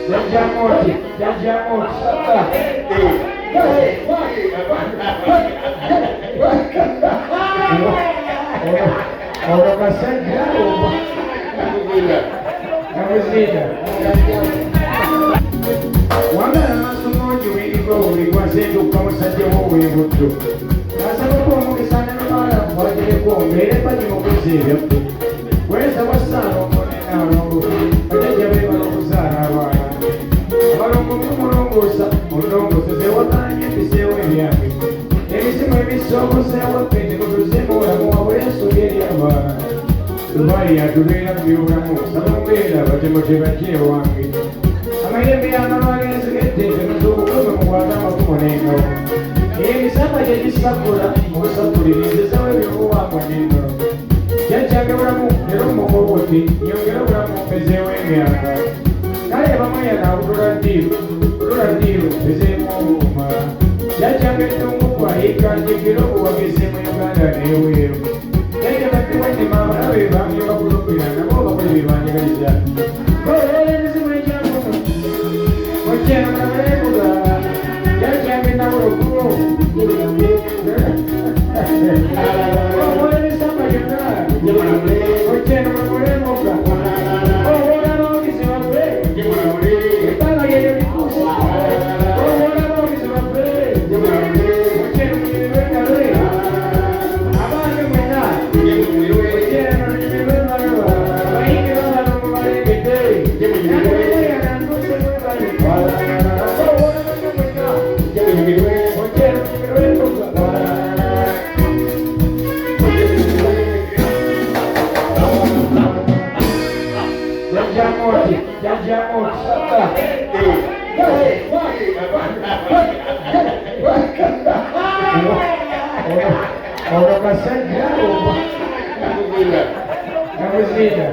Amooti, ono kasajja namuzira wagala amasomogi w'erigo buli gwasenduka musajja w'ow'ebuddo asabako omukisa n'emala wagereko mbeere bali mukuza ebyaffe wesaba ssaala omunene alongo bajajja be balokuzaala abaana abalongo mumulongoosa mulongooseze wakanye mbiseewo ebyange ebisimu ebisookoseewo pende mutuzeemu olamu wabula ensobi eri abaana Zubair yatubeera mu byobulamu saba mbeera batemo tebajja ewange amayembe y'amabala enzigedde z'obukozi mu bwata amakubo n'engabo emisamba gye gisakola musakulirizezawo ebyobuwangwa n'engalo jajjange bulamu era omukoboti nyongera obulamu mpezeewo emyaka kale bamuyana butola ddiiro mpezeemu obuuma jajjange ettunguku ayiika njegera obuwagizi mu Uganda n'eweeru naye batuwanyima abalabe bange bakulupira nabo bakola ebirwanjagaliza olwola emizimu egyamumu okyeno mulabeebuga jajjange nabulukubo olwola emisamba gyonna okyeno mulamulemuga olwola abawagizi baffe ebbanga lyeyo likuusa olwola abawagizi baffe okyeno munyumirwe engalo abange mwena okyeno munyumirwe engalo abayimbi babano mubalengedde ono kasajja namuzira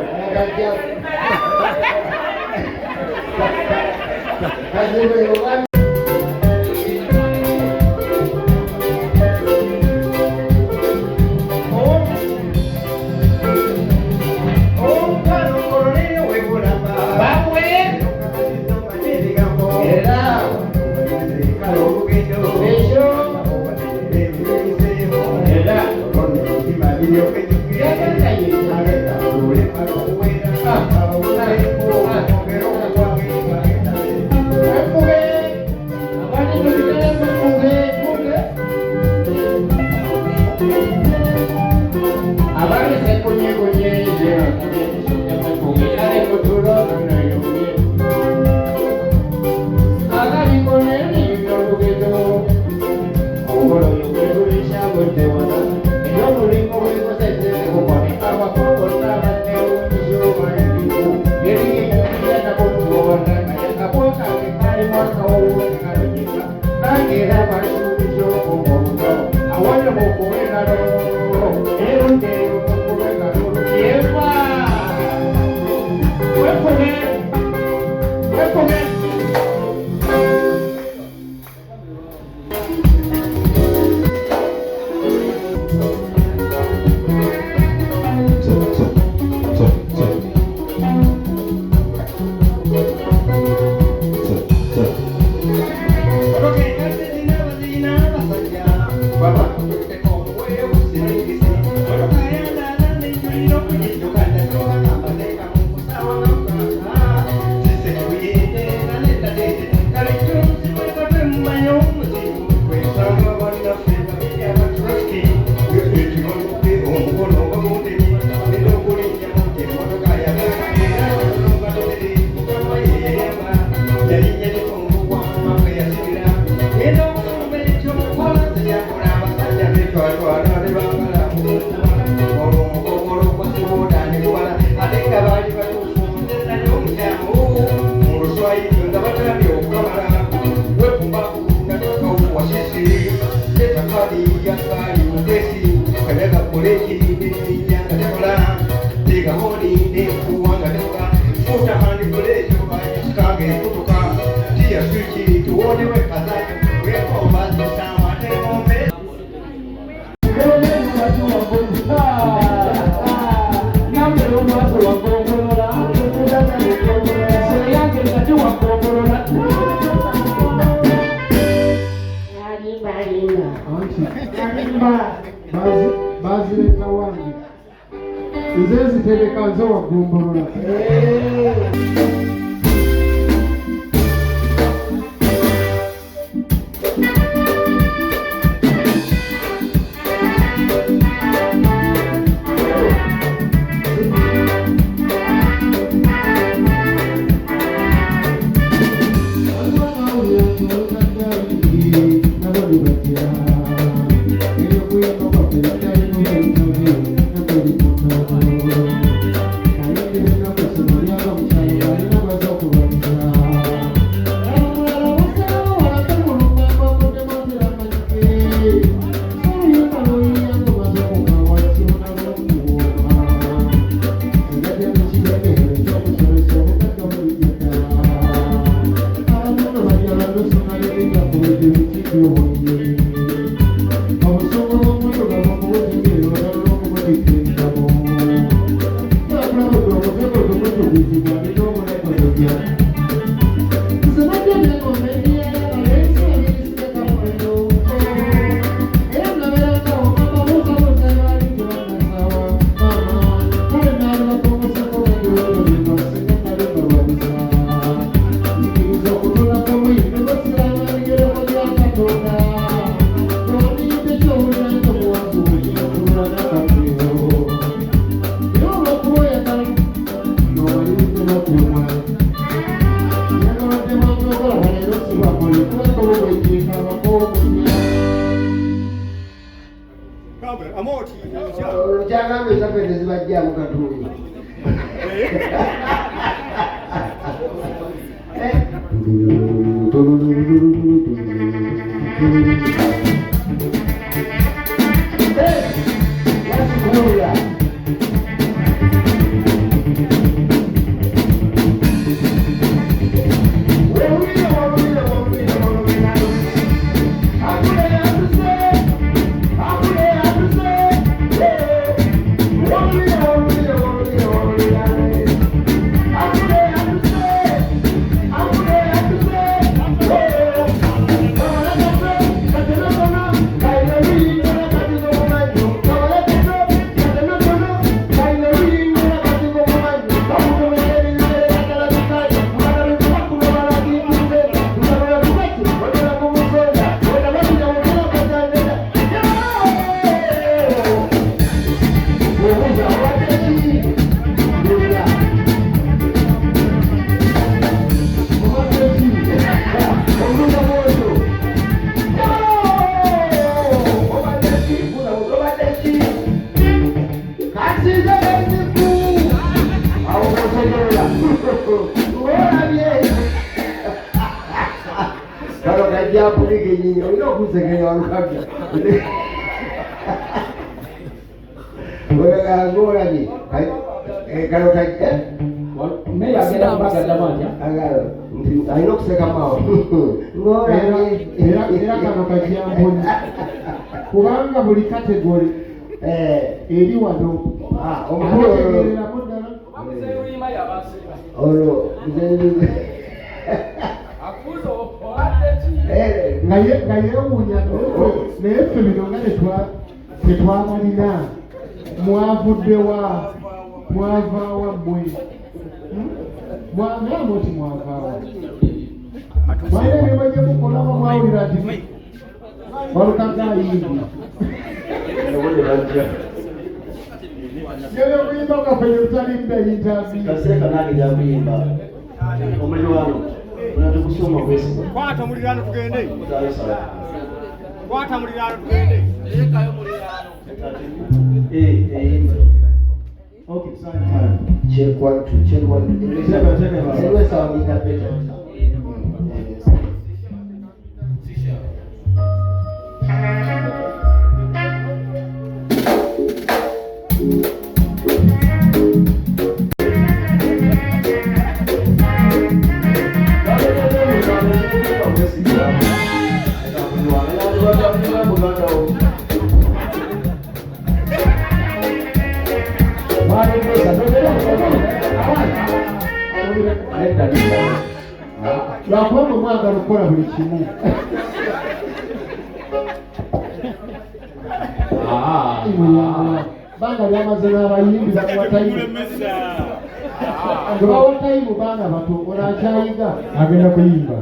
Sitebeka nzo wagumbulula. Amooti. Changa mesa pete zibajja mu katuli. Walukaga Walukaga ni kalau kayak me ya kira mpaka jamani ayo kuseka mao era kano Akajampuni kubanga buli category eri wano omutegeerera muddala Luyima yabasika ono nga yeewuunya naye ffe bino nga tetwamalina mwavuddewa mwavaawa mmwe Amooti mwavaawa mwalina ebyuma gye mukolaba mwawulira ati Walukaga ayimbi yebyokuyimba ngaffe yebutalimba yintabi kaseka nani yakuyimba omuli wano unatukusoma kwesi Kwata mulirano tugende. Kwata mulirano tugende. Lekayo mulirano. Okay, time. Check 1 2 check 1 2. Sewe sawa nikapeta. lwakuba mwagala okukola buli kimu banga lyamaze n'abayimbira kuwatayimu nga bawatayimu baana bato onakyayiga agenda kuyimba.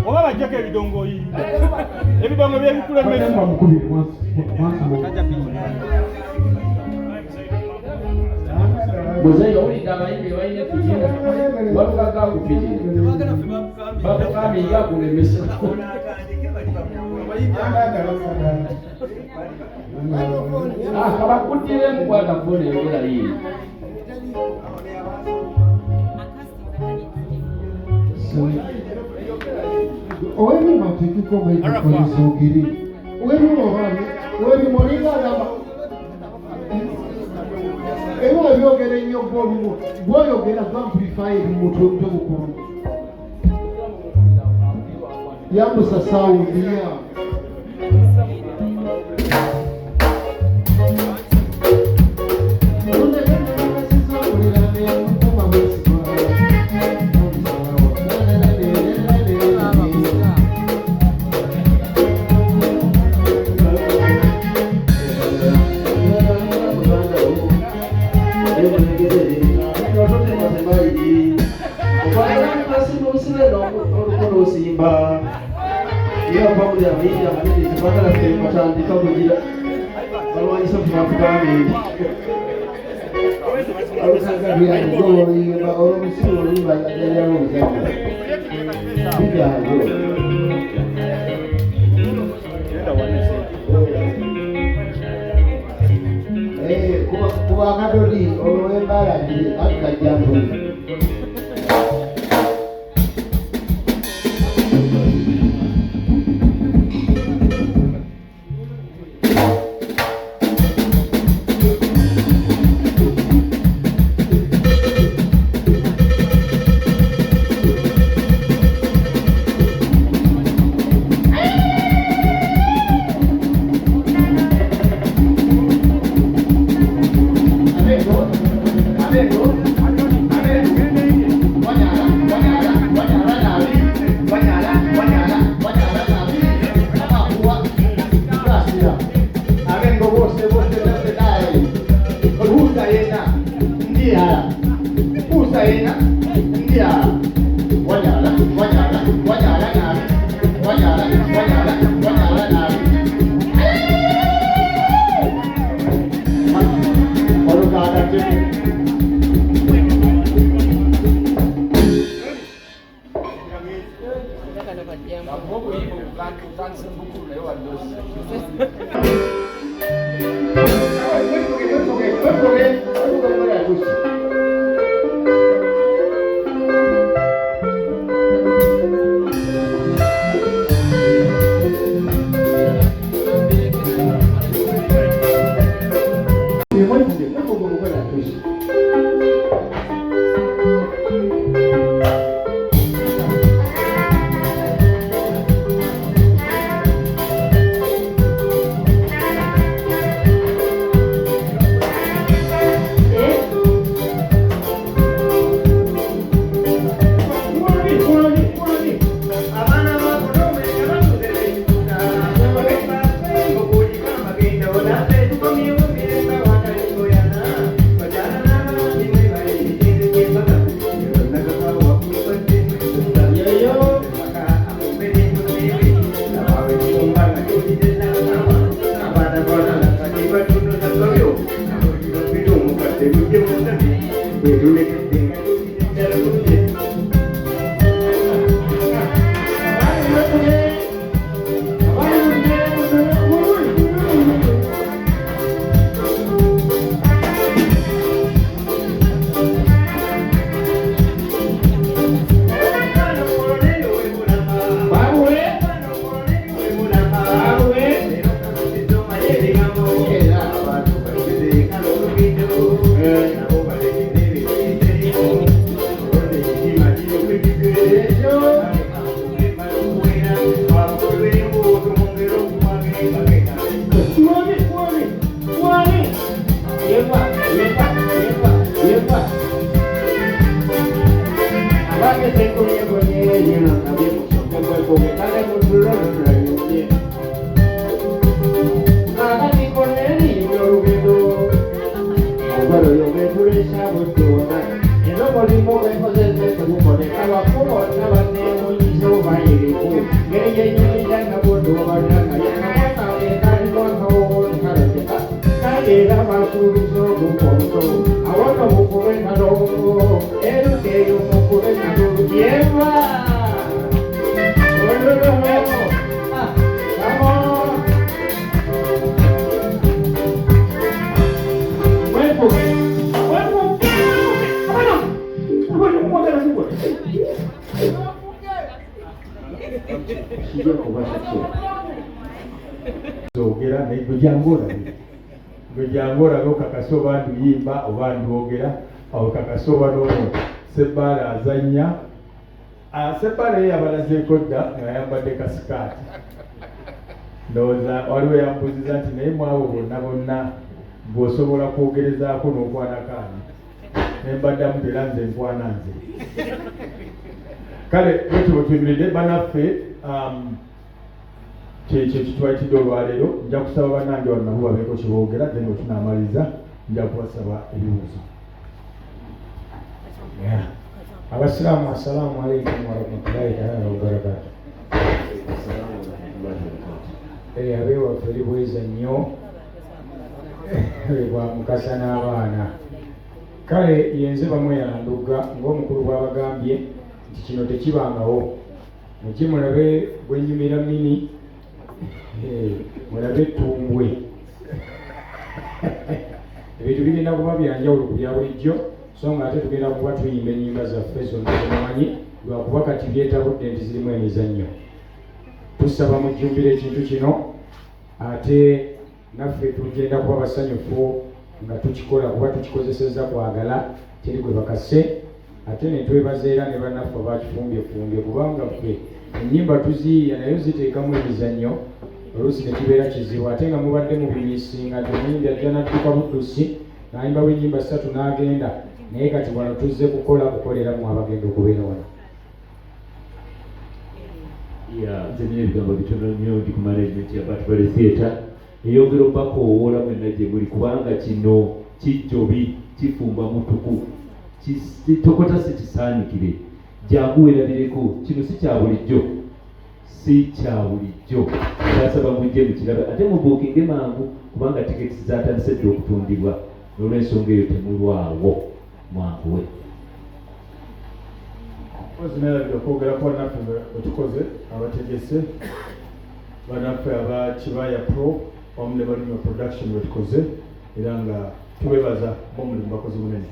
Oba bajjako ebidongo yimba. Ebidongo by'ebikulemesa. Muzeeyo owulidde abayimbi balina efitina Walukaga akufitina bakugambye nga akulemesa. Kabakuddiremu kwata fone eyogera yiyi. Owebima tekiko maikolesa ogiri webima obali webima olinga agamba ebiwa byogera ennyo gwolumu gwoyogera gwamplifayiri mutwe bukulu yambusa sawundiya kuba akadoli olw'embalagire Akajampuni. Amen. abakubo n'abazeemunyizo bayiriku ng'enyenyanja nabodobadanga yanamwakabeekalikonoowontalaeka era basuubiza obukonto awaka mukube nalongo erukeeyo mukube nalolugyeva zogera naye gwejangola okakasa oba nduyimba oba ndwogera awo kakasa oba nono Sebbaala azanya Sebbaala ye yabalazeeko dda nga yambadde kasikaati ndowooza waliwo yambuziza nti naye mwabo bonna bw'osobola kwogerezaako n'okwanakaani nembaddamu era nze nkwana nze kale bwetyo tuyimiridde banaffe kyekyo kitwayitidde olwaleero nja kusaba bannange wano nabo babeeko kyeboogera then wetunamaliza nja kubasaba ebibuuzo. Abasiraamu assalaamu alaikum warahmatullahi taala wabarakatu. Abeewaffe libweza nnyo bwa mukasa n'abaana. Kale yenze bamweyanduga ng'omukulu bw'abagambye nti kino tekibangawo mujje mulabe bwenyumira mini mulabe ettumbwe ebintu birina kuba byanjawulo ku bya bulijjo so nga ate tugenda kuba tuyimba ennyimba zaffe zonna zemumanyi lwakuba kati byetabudde nti zirimu emizannyo. Tusaba mujjumbira ekintu kino ate naffe tugenda kuba basanyufu nga tukikola kuba tukikozesezza kwagala teri gwe bakase ate netwebaza era ne bannaffe bakifumbyefumbye kubanga ffe ennyimba tuziyiya naye ziteekamu emizannyo oluusi ne kibeera kizibu ate nga mubadde mu bimisinga temuyimbi ajja nadduka buddusi n'ayimbawo ennyimba 3 n'agenda naye kati wano tuzze kukoleramu abagenda okubeera wano. Nze nina ebigambo bitono nnyo ndi ku management ya Batubale Theatre eyongera obbakowoola mwenna gye muli kubanga kino kijjobi kifumba mutuku tokota si kisaanikire jangu weerabireko kino si kya bulijjo asaba mujje mukirabe ate mubuukinge mangu kubanga tiketi zatandise dde okutundibwa olw'ensonga eyo temulwawo mwanguwe. ozinalabira okwogera ku bannaffe wetukoze abategese bannaffe abakibaya pro wamu ne Luyima production wetukoze era nga tubebaza omulimu bakozi munene.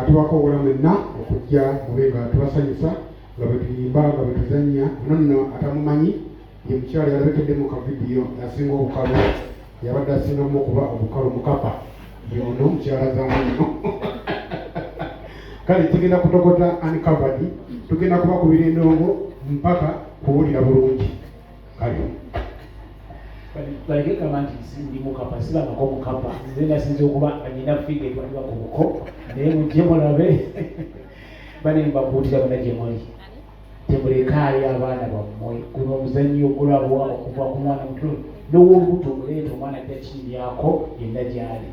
Tubakoowoola mwenna okujja mube nga tubasanyusa nga bwe tuyimba nga bwe tuzannya. Nonno atamumanyi ye mukyala yalabekedde mu kavidiyo asinga obukalu yabadde asingamu okuba obukalu mukapa yono mukyala zamunno. Kale tugenda kutokota uncovered tugenda kubakubira endongo mpaka kuwulira bulungi. Kale baleke kama nti ndi mukapa sibangako mukapa nze nasinza okuba anyina figa etwalibwa ku buko naye mujje mulabe bane mbabuutira bonna gye muli temulekaayo abaana bammwe guno omuzannyo ogulabwa okuva ku mwana muto n'owolubuto oleeta omwana ajja kiryako yenna gyali.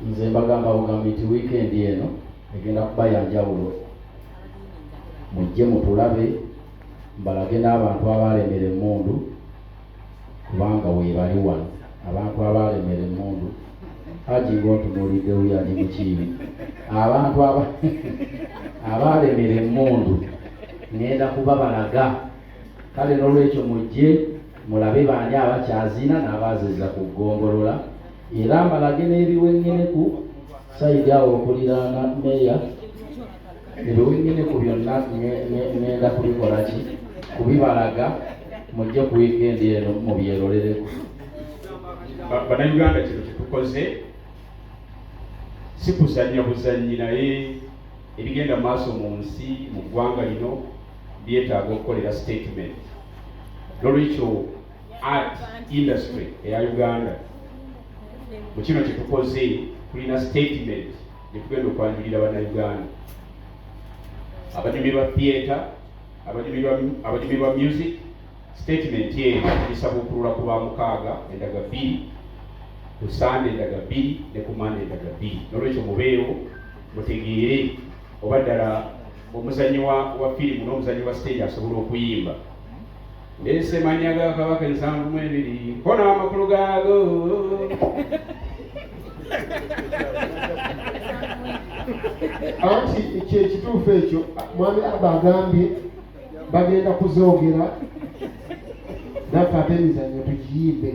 Nze mbagamba bugambi nti wiikendi eno egenda kuba yanjawulo. Mujje mutulabe mbalage n'abantu abalemera emmundu kubanga weebali wano abantu abalemera emmundu haji ng'ontunuulidde wuyali mukiibi abantu abalemera emmundu ngenda kubabalaga. Kale n'olwekyo mujje mulabe bani abakyazina n'abaazizza ku ggombolola era mbalage n'ebiwengeneku sayidi awo okuliraana meeya ebiwengeneku byonna ngenda kubikola ki kubibalaga mujje ku wiikendi eno mubyeroleraku. Bannayuganda kino kyetukoze si kuzannya buzannyi naye ebigenda mu maaso mu nsi mu ggwanga lino byetaaga okukolera statement. N'olwekyo art industry eya Uganda mu kino kyetukoze tulina statement gye tugenda okwanjulira bannayuganda abanyumi ba theatre abanyumi ba music. Statement eyo tulisaba okulula ku Bamukaaga endaga 2 ku Sande endaga 2 ne ku Mande endaga 2. N'olwekyo mubeewo mutegeere oba ddala omuzanyi wa firimu n'omuzanyi wa stage asobola okuyimba. Ndeese mannya ga Kabaka 72 mpona amakulu gaago. Anti ekituufu ekyo mwami abagambye bagenda kuzoogera naffe ate emizannyo tugiyimbe.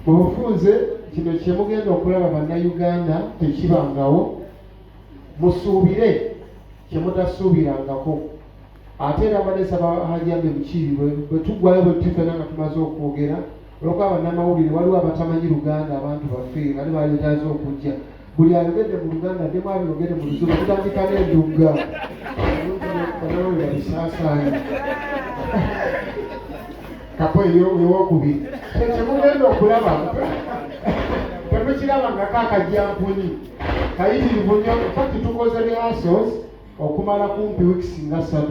Mu bufunze kino kye mugenda okulaba bannayuganda tekibangawo, musuubire kye mutasuubirangako. Ate era banesaba Hajjambe Mukiibi bwe tuggwayo bwe tufena nga tumaze okwogera olwokuba bannamawulire waliwo abatamanyi Luganda abantu baffe bali baletaaza okujja. Buli ayogedde mu Luganda ate mwabiyogedde mu Luzungu tutandika n'endugga bannamawulire babisaasaanya kapo ey'okubiri kyemugenda okulaba temukirabangako Akajampuni kayitirivu nnyo. Fakti tukoze rehearsals okumala kumpi weeks nga 3.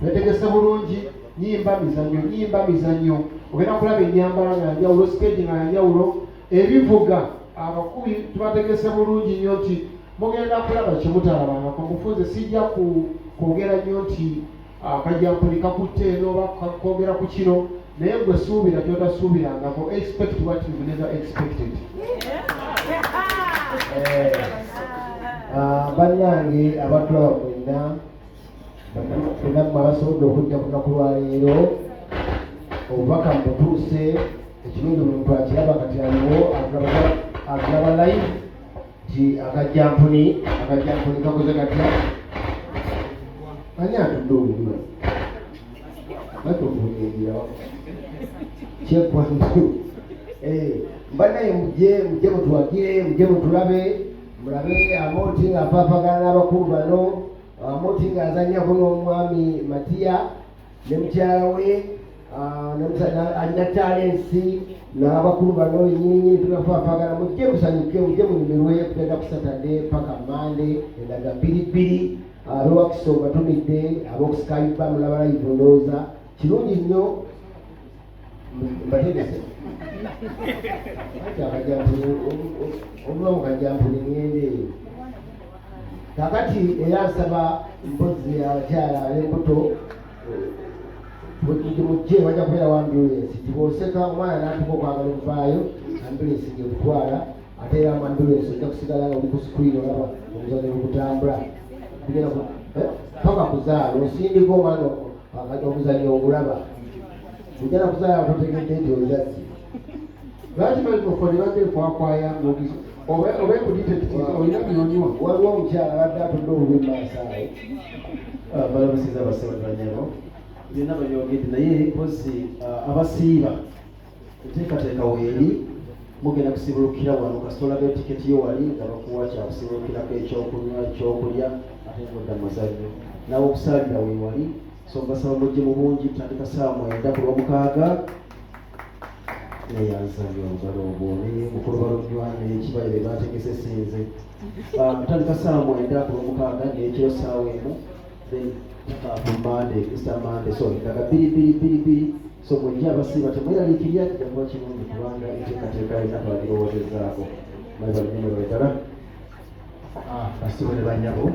Betegese bulungi nyimba mizannyo ogenda kulaba ennyambala nga yanjawulo, stage nga yanjawulo, ebivuga abakubi tubategese bulungi nnyo nti mugenda kulaba kyemutalabangako. Mufunze sijja kwogera nnyo nti Akajampuni kakutte eno oba kwogera ku kino, naye gwe suubira kyotasuubirangako. Expect what you've never expected. Bannange abatulaba mwenna mwe basobodde okujja ku lunaku lwaleero, obubaka mutuuse. Ekirungi buli muntu akiraba kati aliwo atulaba live nti Akajampuni kakoze katya. Ani atudde oluliro batofunyegirawo kyekwantu. Bannaye mujje mutuwagire, mujje mutulabe, mulabe Amooti ng'afaafagana n'abakulu bano, Amooti ng'azannyako n'omwami Matia ne mukyala we alina talensi n'abakulu bano ennyininyini tubafaafagana. Mujje musanyuke, mujje munyumirwe kugenda ku Saturday paka Monday endaga 2 ab'ewakisa obatumidde, ab'okusikayipa mulaba live ndowooza kirungi nnyo mbategese. Omuba mu Kajampuni ngende eyo kakati era nsaba mpozi abakyala ab'embuto mujje bajja kubeera wa ambulensi tiboseka omwana n'atuka okwagala okuvaayo ambulensi gekutwala ate era mu ambulensi ojja kusigala nga oli ku screen olaba omuzannyo gukutambula kugenda paka kuzaala osindika omwana omuzannyo ogulaba ojja nakuzaala totegedde nti ozazzi. Lwaki microphone badde kwakwaya oba ekuditekiza olina byonywa. Waliwo omukyala abadde atudde obubi maasaale balamusiza abasebanyabo byonna babyogedde naye mpozi abasiiba enteekateeka weeri mugenda kusibulukira wano kasita olaga etiketi yo wali nga bakuwa kyakusibulukirako ekyokunywa ekyokulya ate ngodda mazannyo nawe okusaalira weewali. So mbasaba mujje mu bungi tutandika saa 9 ku Lwomukaaga neyanzanyo olugalo obwo ne mukulu balonywa nekibaye be bategese sinze tutandika saa 9 ku Lwomukaaga n'ekiro saa 1 then Monday, Easter Monday, so ndaga biri so mwenye abasiba temweraliikirya jambo kirungi kubanga enteekateeka erina twagirowoozezaako mwebalnyume lwetala basiba ne banyabo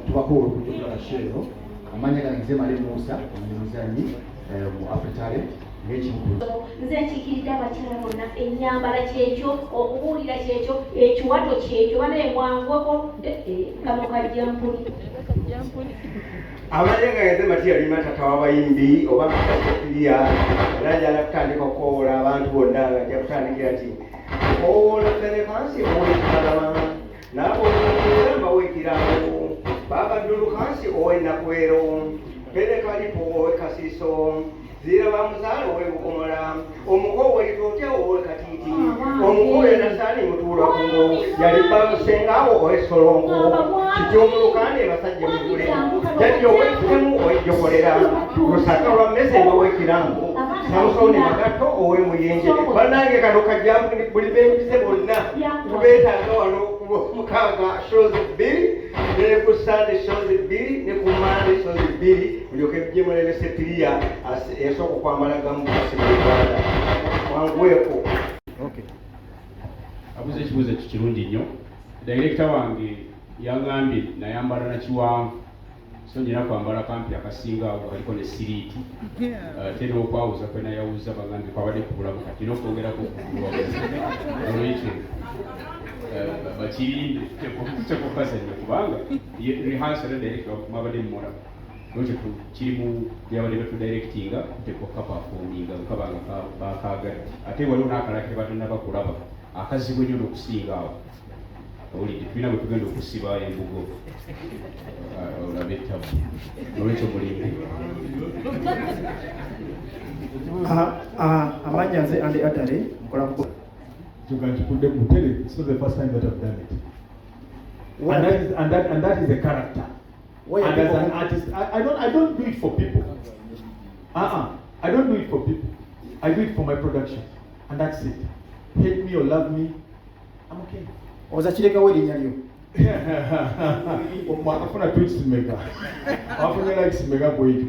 tubakola okujjukira basheero amanya gangize male Musa omuzanyi mu Afritale ng'ekibukulo. Nze nkiikiridde abakyala bonna ennyambala kyekyo, okubuulira kyekyo, ekiwato kyekyo, banaye mwangweko kano Kajampuni. Amanya gangize Matia alima tata w'abayimbi oba Matia era ajala kutandika okwowola abantu bonna ng'ajja kutandikira nti owola Fenekansi ow'ekirala n'aboolera mbawekirawo Babadulukansi ow'ennakwero Ferekalipo ow'ekasiso zira bamuzaala ow'ebukomola omuko ow'ekitotya ow'ekatiiti omuko yenasaani mutuula kungo yali bamusengawo ow'esolongo kiti omulukande basajja mugule jajja ow'ekitemu ow'ejjokolera lusaka lwa mmezemba ow'ekirango Samusoni Magato ow'emuyenje bannange kano Kajampuni buli bempize bonna kubeetaaga wano Mukaaga shows 2 ne ku Sunday shows 2 ne ku Monday shows 2 mulyoke bye mulele sepiriya esoko kwamalaga mu Uganda wangweko. Okay. Abuze ekibuuzo ekyo kirungi nnyo director wange yaŋŋambye nayambala na kiwanvu so njina kwambala kampi akasinga awo kaliko ne siriiti ate n'okwawuza kwe nayawuza bagambye kwabadde kubulamu kati n'okwongerako olwekyo bakirinde tekukazanya kubanga rehearsal director mwabadde mumulaba lwekyo kirimu byabadde batudirectinga tekukapafoominga nkabanga bakagadde ate waliwo n'akalakire batonaba kulaba akazibu ennyo n'okusinga awo olidde tulina bwe tugenda okusiba embugo olabe ettabu olwekyo mulimbe amanya nze andi atale nkola ku Akajampuni Mutere. It's not the first time that I've done it. And that is a character. And as an artist, I don't do it for people. I don't do it for people. I do it for my production. And that's it. Hate me or love me, I'm okay. Ozachireka erinnya lyo. Mwakafuna tweets mega. Mwafunye likes mega bwetu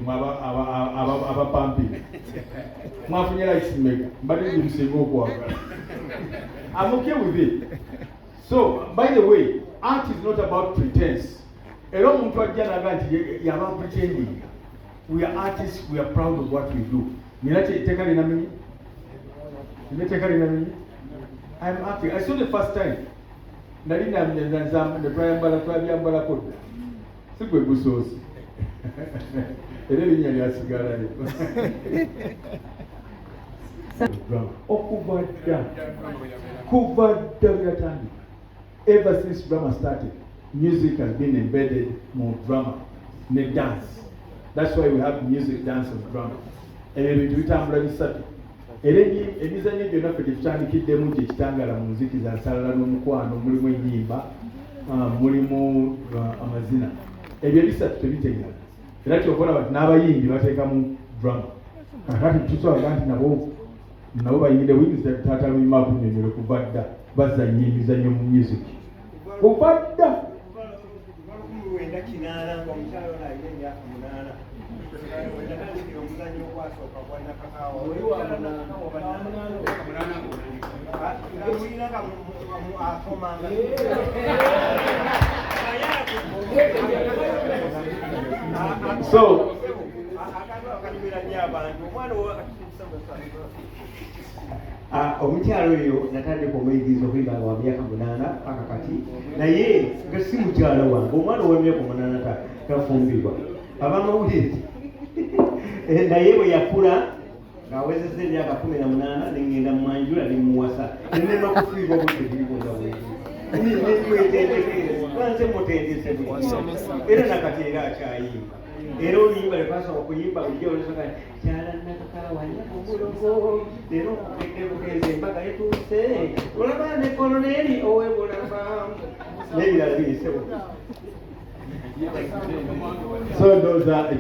abapampi. Mwafunye likes mega. Mbadde ndi musinga okwagala. I'm okay with it. So, by the way, art is not about pretense. Era omuntu ajja naga nti yaba pretending. We are artists, we are proud of what we do. Teka linamenyi? I'm acting. I saw the first time. Nali namnyanza twabyambala kodda. Sigwe busoosi. Era erinnya lyasigalayo. Okuva dda byatandika. Ever since drama started, music has been embedded more drama, ne dance. That's why we have music, dance, and drama. Ebintu bitambula bisatu. Era emizannyo gyonna ffe gyetutandikidemu gye kitangala mu nziki za nsalala n'omukwano, mulimu ennyimba, mulimu amazina. Ebyo bisatu tebitegana. Era ky'okola bati n'abayimbi bateekamu drama. Kakati tuswaga nti nabo bayingidde buyinza taata Luyima akunnyonnyola kuva dda bazannya emizannyo mu music. Kuva dda. So omukyalo oyo natandika omuyigiriza okuyimba nga wa myaka 8 paka kati naye nga si mukyalo wange omwana ow'emyaka 8 tafumbirwa abamawulire naye bwe yakula ng'awezezza emyaka 18 nengenda mu mwanjula nemuwasa nenema kufiibwa budde biribuuza bwetendekere mutendese era nakati era akyayimba era oluyimba lwekwasobola okuyimba ujja olusoka kyala nakakala wanya omulogo leero okudde bugenze embaga yetuuse olaba ne koloneri owebulaba n'ebirala biyisewo. So those are